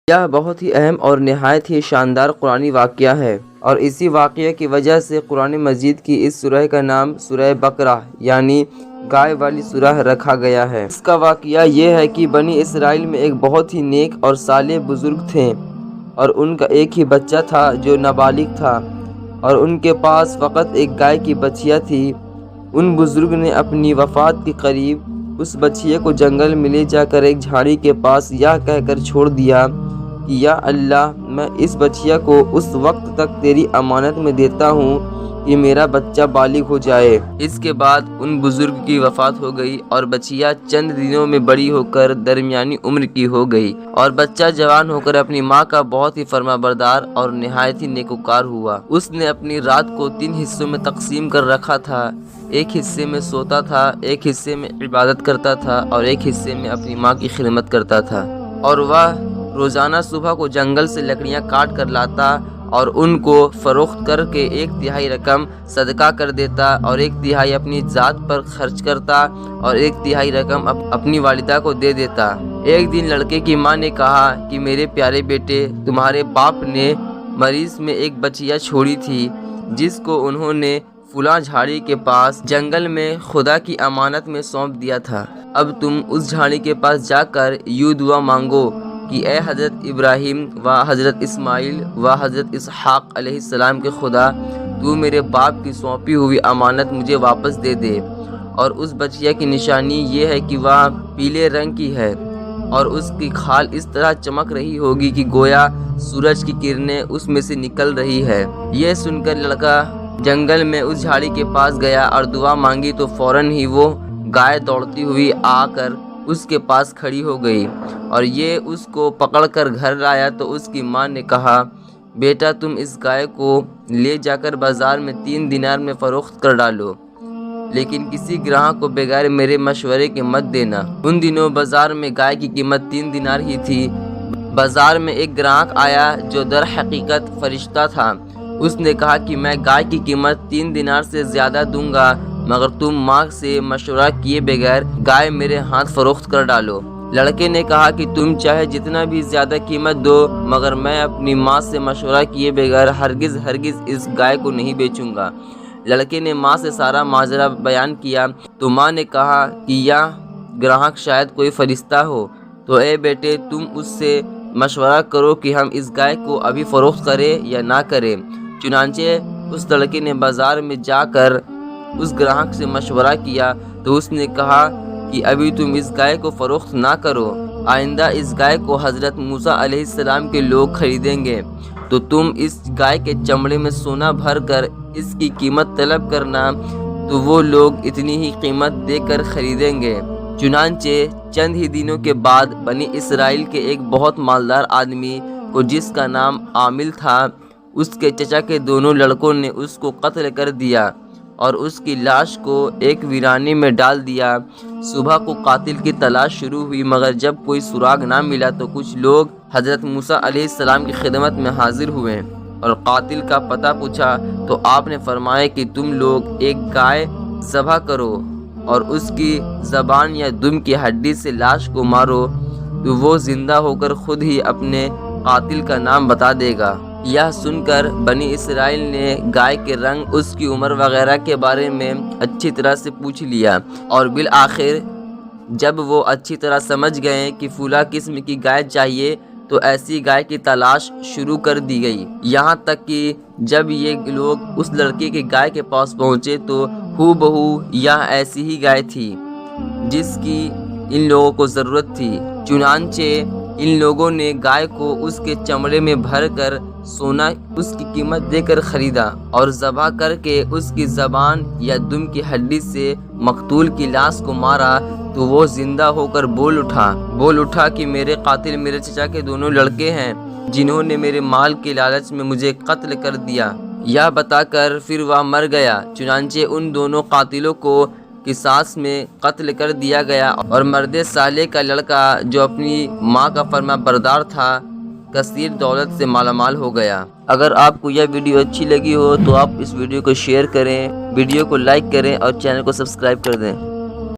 یہ بہت ہی اہم اور نہایت ہی شاندار قرآنی واقعہ ہے، اور اسی واقعے کی وجہ سے قرآن مجید کی اس سورہ کا نام سورہ بقرہ یعنی گائے والی سورہ رکھا گیا ہے۔ اس کا واقعہ یہ ہے کہ بنی اسرائیل میں ایک بہت ہی نیک اور صالح بزرگ تھے، اور ان کا ایک ہی بچہ تھا جو نابالغ تھا، اور ان کے پاس فقط ایک گائے کی بچیا تھی۔ ان بزرگ نے اپنی وفات کے قریب اس بچیے کو جنگل میں لے جا کر ایک جھاڑی کے پاس یہ کہہ کر چھوڑ دیا کہ یا اللہ، میں اس بچیا کو اس وقت تک تیری امانت میں دیتا ہوں کہ میرا بچہ بالغ ہو جائے۔ اس کے بعد ان بزرگ کی وفات ہو گئی، اور بچیا چند دنوں میں بڑی ہو کر درمیانی عمر کی ہو گئی، اور بچہ جوان ہو کر اپنی ماں کا بہت ہی فرما بردار اور نہایت ہی نیکوکار ہوا۔ اس نے اپنی رات کو 3 حصوں میں تقسیم کر رکھا تھا، ایک حصے میں سوتا تھا، ایک حصے میں عبادت کرتا تھا، اور ایک حصے میں اپنی ماں کی خدمت کرتا تھا، اور وہ روزانہ صبح کو جنگل سے لکڑیاں کاٹ کر لاتا اور ان کو فروخت کر کے 1/3 رقم صدقہ کر دیتا، اور 1/3 اپنی ذات پر خرچ کرتا، اور 1/3 رقم اپنی والدہ کو دے دیتا۔ ایک دن لڑکے کی ماں نے کہا کہ میرے پیارے بیٹے، تمہارے باپ نے مریض میں ایک بچیا چھوڑی تھی جس کو انہوں نے فلاں جھاڑی کے پاس جنگل میں خدا کی امانت میں سونپ دیا تھا۔ اب تم اس جھاڑی کے پاس جا کر یوں دعا مانگو کہ اے حضرت ابراہیم و حضرت اسماعیل و حضرت اسحاق علیہ السلام کے خدا، تو میرے باپ کی سونپی ہوئی امانت مجھے واپس دے دے۔ اور اس بچیا کی نشانی یہ ہے کہ وہ پیلے رنگ کی ہے، اور اس کی کھال اس طرح چمک رہی ہوگی کہ گویا سورج کی کرنیں اس میں سے نکل رہی ہے۔ یہ سن کر لڑکا جنگل میں اس جھاڑی کے پاس گیا اور دعا مانگی تو فوراً ہی وہ گائے دوڑتی ہوئی آ کر اس کے پاس کھڑی ہو گئی، اور یہ اس کو پکڑ کر گھر لایا تو اس کی ماں نے کہا، بیٹا تم اس گائے کو لے جا کر بازار میں 3 دینار میں فروخت کر ڈالو، لیکن کسی گراہک کو بغیر میرے مشورے کے مت دینا۔ ان دنوں بازار میں گائے کی قیمت 3 دینار ہی تھی۔ بازار میں ایک گراہک آیا جو در حقیقت فرشتہ تھا۔ اس نے کہا کہ میں گائے کی قیمت 3 دینار سے زیادہ دوں گا، مگر تم ماں سے مشورہ کیے بغیر گائے میرے ہاتھ فروخت کر ڈالو۔ لڑکے نے کہا کہ تم چاہے جتنا بھی زیادہ قیمت دو، مگر میں اپنی ماں سے مشورہ کیے بغیر ہرگز اس گائے کو نہیں بیچوں گا۔ لڑکے نے ماں سے سارا ماجرا بیان کیا تو ماں نے کہا کہ یہ گراہک شاید کوئی فرشتہ ہو، تو اے بیٹے تم اس سے مشورہ کرو کہ ہم اس گائے کو ابھی فروخت کریں یا نہ کریں۔ چنانچہ اس لڑکے نے بازار میں جا کر اس گراہک سے مشورہ کیا تو اس نے کہا کہ ابھی تم اس گائے کو فروخت نہ کرو، آئندہ اس گائے کو حضرت موسیٰ علیہ السلام کے لوگ خریدیں گے، تو تم اس گائے کے چمڑے میں سونا بھر کر اس کی قیمت طلب کرنا، تو وہ لوگ اتنی ہی قیمت دے کر خریدیں گے۔ چنانچہ چند ہی دنوں کے بعد بنی اسرائیل کے ایک بہت مالدار آدمی کو جس کا نام عامل تھا، اس کے چچا کے دونوں لڑکوں نے اس کو قتل کر دیا اور اس کی لاش کو ایک ویرانے میں ڈال دیا۔ صبح کو قاتل کی تلاش شروع ہوئی، مگر جب کوئی سراغ نہ ملا تو کچھ لوگ حضرت موسیٰ علیہ السلام کی خدمت میں حاضر ہوئے اور قاتل کا پتہ پوچھا تو آپ نے فرمایا کہ تم لوگ ایک گائے ذبح کرو اور اس کی زبان یا دم کی ہڈی سے لاش کو مارو، تو وہ زندہ ہو کر خود ہی اپنے قاتل کا نام بتا دے گا۔ یہ سن کر بنی اسرائیل نے گائے کے رنگ، اس کی عمر وغیرہ کے بارے میں اچھی طرح سے پوچھ لیا، اور بالآخر جب وہ اچھی طرح سمجھ گئے کہ فلاں قسم کی گائے چاہیے تو ایسی گائے کی تلاش شروع کر دی گئی، یہاں تک کہ جب یہ لوگ اس لڑکے کے گائے کے پاس پہنچے تو ہو بہو یہ ایسی ہی گائے تھی جس کی ان لوگوں کو ضرورت تھی۔ چنانچہ ان لوگوں نے گائے کو اس کے چمڑے میں بھر کر سونا اس کی قیمت دے کر خریدا اور ذبح کر کے اس کی زبان یا دم کی ہڈی سے مقتول کی لاش کو مارا، تو وہ زندہ ہو کر بول اٹھا کہ میرے قاتل میرے چچا کے دونوں لڑکے ہیں جنہوں نے میرے مال کے لالچ میں مجھے قتل کر دیا۔ یہ بتا کر پھر وہ مر گیا۔ چنانچہ ان دونوں قاتلوں کو قصاص میں قتل کر دیا گیا، اور مرد صالح کا لڑکا جو اپنی ماں کا فرما بردار تھا کثیر دولت سے مالا مال ہو گیا۔ اگر آپ کو یہ ویڈیو اچھی لگی ہو تو آپ اس ویڈیو کو شیئر کریں، ویڈیو کو لائک کریں اور چینل کو سبسکرائب کر دیں۔